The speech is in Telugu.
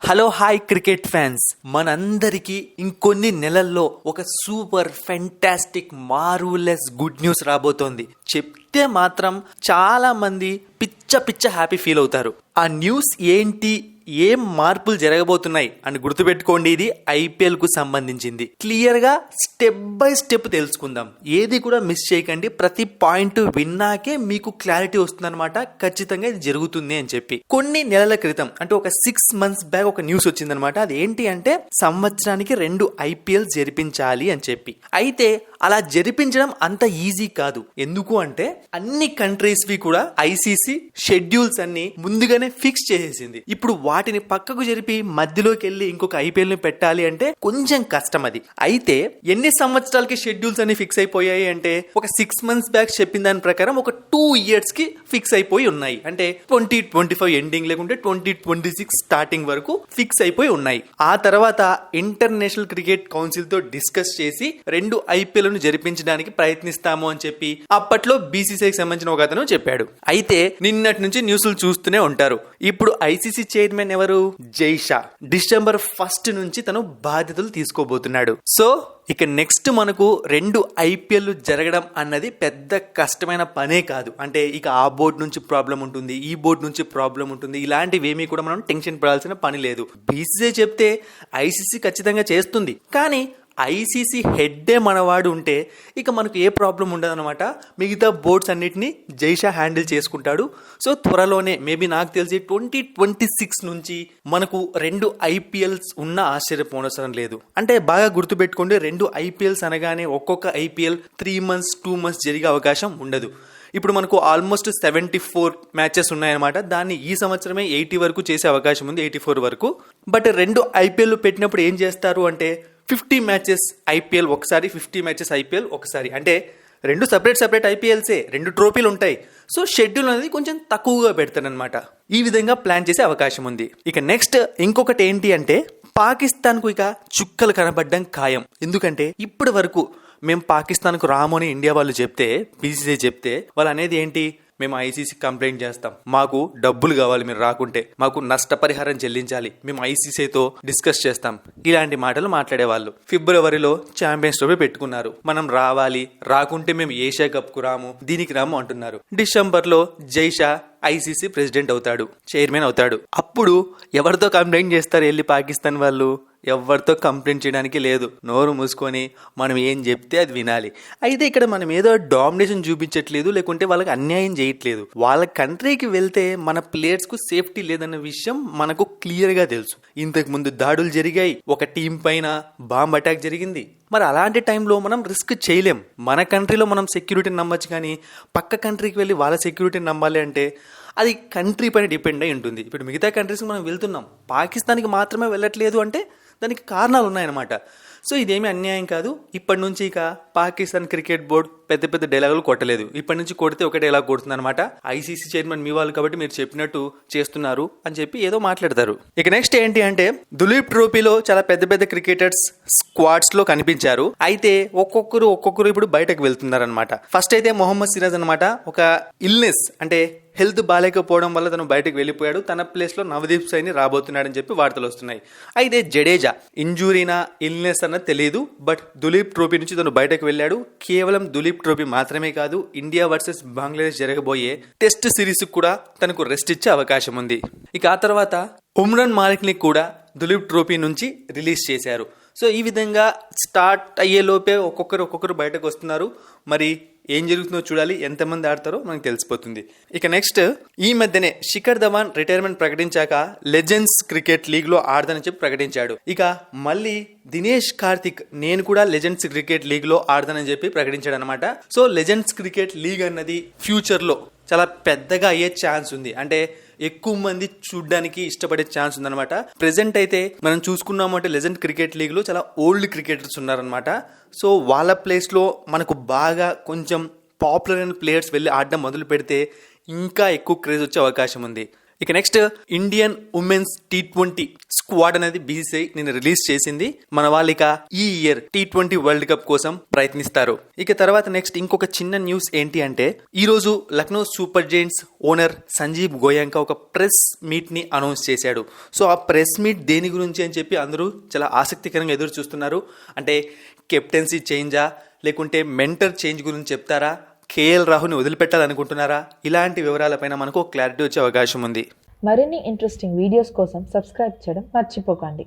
హలో హాయ్ క్రికెట్ ఫ్యాన్స్, మనందరికీ ఇంకొన్ని నెలల్లో ఒక super fantastic marvellous good news రాబోతోంది. చెప్తే మాత్రం చాలా మంది పిచ్చ హ్యాపీ ఫీల్ అవుతారు. ఆ న్యూస్ ఏంటి, ఏం మార్పులు జరగబోతున్నాయి అని గుర్తుపెట్టుకోండి. ఇది ఐపీఎల్ కు సంబంధించింది. క్లియర్ గా స్టెప్ బై స్టెప్ తెలుసుకుందాం. ఏది కూడా మిస్ చేయకండి. ప్రతి పాయింట్ విన్నాకే మీకు క్లారిటీ వస్తుందన్నమాట. ఖచ్చితంగా ఇది జరుగుతుంది అని చెప్పి కొన్ని నెలల క్రితం, అంటే ఒక 6 months బ్యాక్ ఒక న్యూస్ వచ్చిందనమాట. అది ఏంటి అంటే సంవత్సరానికి 2 IPL జరిపించాలి అని చెప్పి. అయితే అలా జరిపించడం అంత ఈజీ కాదు. ఎందుకు అంటే అన్ని కంట్రీస్ వి కూడా ఐసీసీ షెడ్యూల్స్ అన్ని ముందుగానే ఫిక్స్ చేసేసింది. ఇప్పుడు వాటిని పక్కకు జరిపి మధ్యలోకి వెళ్ళి ఇంకొక ఐపీఎల్ ని పెట్టాలి అంటే కొంచెం కష్టం అది. అయితే ఎన్ని సంవత్సరాలకి షెడ్యూల్స్ అన్ని ఫిక్స్ అయిపోయాయి అంటే ఒక 6 months బ్యాక్ చెప్పిన దాని ప్రకారం ఒక 2 years కి ఫిక్స్ అయిపోయి ఉన్నాయి. అంటే 2025 ఎండింగ్ లేకుంటే 2026 స్టార్టింగ్ వరకు ఫిక్స్ అయిపోయి ఉన్నాయి. ఆ తర్వాత ఇంటర్నేషనల్ క్రికెట్ కౌన్సిల్ తో డిస్కస్ చేసి 2 IPL జరిపించడానికి ప్రయత్నిస్తాము అని చెప్పి అప్పట్లో బీసీసీఐకి సంబంధించిన ఒక అతను చెప్పాడు. అయితే నిన్నటి నుంచి న్యూస్లు చూస్తూనే ఉంటారు. ఇప్పుడు ఐసీసీ చైర్మన్ ఎవరు? జై షా. December 1st నుంచి తను బాధ్యతలు తీసుకోబోతున్నాడు. సో ఇక నెక్స్ట్ మనకు 2 IPL జరగడం అన్నది పెద్ద కష్టమైన పనే కాదు. అంటే ఇక ఆ బోర్డు నుంచి ప్రాబ్లం ఉంటుంది, ఈ బోర్డు నుంచి ప్రాబ్లం ఉంటుంది. ఇలాంటివి ఏమీ కూడా మనం టెన్షన్ పడాల్సిన పని లేదు. బీసీసీ చెప్తే ఐసీసీ ఖచ్చితంగా చేస్తుంది. కానీ ఐసీసీ హెడ్డే మనవాడు ఉంటే ఇక మనకు ఏ ప్రాబ్లం ఉండదు అనమాట. మిగతా బోర్డ్స్ అన్నిటిని జైషా హ్యాండిల్ చేసుకుంటాడు. సో త్వరలోనే మేబీ నాకు తెలిసి 2026 నుంచి మనకు 2 IPLs ఉన్న ఆశ్చర్యపోనవసరం లేదు. అంటే బాగా గుర్తుపెట్టుకోండి, 2 IPLs అనగానే ఒక్కొక్క IPL 3 months 2 months జరిగే అవకాశం ఉండదు. ఇప్పుడు మనకు ఆల్మోస్ట్ 74 మ్యాచెస్ ఉన్నాయన్నమాట. దాన్ని ఈ సంవత్సరమే 80 వరకు చేసే అవకాశం ఉంది, 84 వరకు. బట్ 2 IPL పెట్టినప్పుడు ఏం చేస్తారు అంటే 50 మ్యాచెస్ IPL ఒకసారి, 50 మ్యాచెస్ IPL ఒకసారి. అంటే 2 సెపరేట్ IPLసే, 2 ట్రోఫీలు ఉంటాయి. సో షెడ్యూల్ అనేది కొంచెం తక్కువగా పెడతానమాట. ఈ విధంగా ప్లాన్ చేసే అవకాశం ఉంది. ఇక నెక్స్ట్ ఇంకొకటి ఏంటి అంటే పాకిస్తాన్కు ఇక చుక్కలు కనబడ్డం ఖాయం. ఎందుకంటే ఇప్పటి వరకు మేము పాకిస్తాన్కు రాము అని ఇండియా వాళ్ళు చెప్తే, బీసీసీ చెప్తే, వాళ్ళు అనేది ఏంటి, మేము ఐసీసీ కంప్లైంట్ చేస్తాం, మాకు డబ్బులు కావాలి, మీరు రాకుంటే మాకు నష్టపరిహారం చెల్లించాలి, మేము ఐసీసీతో డిస్కస్ చేస్తాం, ఇలాంటి మాటలు మాట్లాడేవాళ్ళు. ఫిబ్రవరిలో ఛాంపియన్స్ ట్రోఫీ పెట్టుకున్నారు, మనం రావాలి, రాకుంటే మేము ఏషియా కప్ కు రాము, దీనికి రాము అంటున్నారు. డిసెంబర్లో జైషా ఐసీసీ ప్రెసిడెంట్ అవుతాడు, చైర్మన్ అవుతాడు. అప్పుడు ఎవరితో కంప్లైంట్ చేస్తారు వెళ్ళి పాకిస్తాన్ వాళ్ళు? ఎవరితో కంప్లైంట్ చేయడానికి లేదు. నోరు మూసుకొని మనం ఏం చెప్తే అది వినాలి. అయితే ఇక్కడ మనం ఏదో డామినేషన్ చూపించట్లేదు, లేకుంటే వాళ్ళకి అన్యాయం చేయట్లేదు. వాళ్ళ కంట్రీకి వెళ్తే మన ప్లేయర్స్ కు సేఫ్టీ లేదన్న విషయం మనకు క్లియర్ గా తెలుసు. ఇంతకు ముందు దాడులు జరిగాయి, ఒక టీం పైన బాంబ్ అటాక్ జరిగింది. మరి అలాంటి టైంలో మనం రిస్క్ చేయలేం. మన కంట్రీలో మనం సెక్యూరిటీని నమ్మచ్చు, కానీ పక్క కంట్రీకి వెళ్ళి వాళ్ళ సెక్యూరిటీని నమ్మాలి అంటే అది కంట్రీ పైన డిపెండ్ అయి ఉంటుంది. ఇప్పుడు మిగతా కంట్రీస్కి మనం వెళ్తున్నాం, పాకిస్తాన్కి మాత్రమే వెళ్ళట్లేదు అంటే దానికి కారణాలు ఉన్నాయన్నమాట. సో ఇదేమీ అన్యాయం కాదు. ఇప్పటి నుంచి ఇక పాకిస్తాన్ క్రికెట్ బోర్డు పెద్ద డైలాగులు కొట్టలేదు. ఇప్పటి నుంచి కొడితే ఒక డైలాగ్ కొడుతుంది అనమాట. ఐసీసీ చైర్మన్ మీ వాళ్ళు కాబట్టి మీరు చెప్పినట్టు చేస్తున్నారు అని చెప్పి ఏదో మాట్లాడతారు. ఇక నెక్స్ట్ ఏంటి అంటే దులీప్ ట్రోఫీలో చాలా పెద్ద క్రికెటర్స్ స్క్వాడ్స్ లో కనిపించారు. అయితే ఒక్కొక్కరు ఇప్పుడు బయటకు వెళ్తున్నారు అనమాట. ఫస్ట్ అయితే మొహమ్మద్ సిరాజ్ అనమాట, ఒక ఇల్నెస్ అంటే హెల్త్ బాగాలేకపోవడం వల్ల తను బయటకు వెళ్ళిపోయాడు. తన ప్లేస్ లో నవదీప్ సైని రాబోతున్నాడని చెప్పి వార్తలు వస్తున్నాయి. అయితే జడేజా ఇంజూరీనా ఇల్నెస్ అన్నది తెలియదు, బట్ దులీప్ ట్రోఫీ నుంచి తను బయటకు వెళ్ళాడు. కేవలం దులీప్ ట్రోఫీ మాత్రమే కాదు, ఇండియా వర్సెస్ బంగ్లాదేశ్ జరగబోయే టెస్ట్ సిరీస్ కూడా తనకు రెస్ట్ ఇచ్చే అవకాశం ఉంది. ఇక ఆ తర్వాత ఉమ్రాన్ మాలిక్ ని కూడా దులీప్ ట్రోఫీ నుంచి రిలీజ్ చేశారు. సో ఈ విధంగా స్టార్ట్ అయ్యే లోపే ఒక్కొక్కరు బయటకు వస్తున్నారు. మరి ఏం జరుగుతుందో చూడాలి, ఎంతమంది ఆడతారో మనకు తెలిసిపోతుంది. ఇక నెక్స్ట్ ఈ మధ్యనే శిఖర్ ధవన్ రిటైర్మెంట్ ప్రకటించాక లెజెండ్స్ క్రికెట్ లీగ్ లో ఆడదని చెప్పి ప్రకటించాడు. ఇక మళ్ళీ దినేష్ కార్తిక్ నేను కూడా లెజెండ్స్ క్రికెట్ లీగ్ లో ఆడతానని చెప్పి ప్రకటించాడు అనమాట. సో లెజెండ్స్ క్రికెట్ లీగ్ అన్నది ఫ్యూచర్ లో చాలా పెద్దగా అయ్యే ఛాన్స్ ఉంది. అంటే ఎక్కువ మంది చూడడానికి ఇష్టపడే ఛాన్స్ ఉందన్నమాట. ప్రెసెంట్ అయితే మనం చూసుకున్నామంటే లెజెండ్ క్రికెట్ లీగ్ లో చాలా ఓల్డ్ క్రికెటర్స్ ఉన్నారనమాట. సో వాళ్ళ ప్లేస్ లో మనకు బాగా కొంచెం పాపులర్ అయిన ప్లేయర్స్ వెళ్ళి ఆడడం మొదలు పెడితే ఇంకా ఎక్కువ క్రేజ్ వచ్చే అవకాశం ఉంది. ఇక next Indian women's T20 squad అనేది బీసీసీఐ నిన్న రిలీజ్ చేసింది. మన వాళ్ళు ఇక ఈ ఇయర్ T20 వరల్డ్ కప్ కోసం ప్రయత్నిస్తారు. ఇక తర్వాత నెక్స్ట్ ఇంకొక చిన్న న్యూస్ ఏంటి అంటే ఈ రోజు Lucknow Super Giants owner Sanjiv Goenka ఒక ప్రెస్ మీట్ ని అనౌన్స్ చేశాడు. సో ఆ ప్రెస్ మీట్ దేని గురించి అని చెప్పి అందరూ చాలా ఆసక్తికరంగా ఎదురు చూస్తున్నారు. అంటే కెప్టెన్సీ చేంజా లేకుంటే మెంటర్ చేంజ్ గురించి చెప్తారా, కేఎల్ రాహుల్ని వదిలిపెట్టాలనుకుంటున్నారా, ఇలాంటి వివరాలపైన మనకు క్లారిటీ వచ్చే అవకాశం ఉంది. మరిన్ని ఇంట్రెస్టింగ్ వీడియోస్ కోసం సబ్స్క్రైబ్ చేయడం మర్చిపోకండి.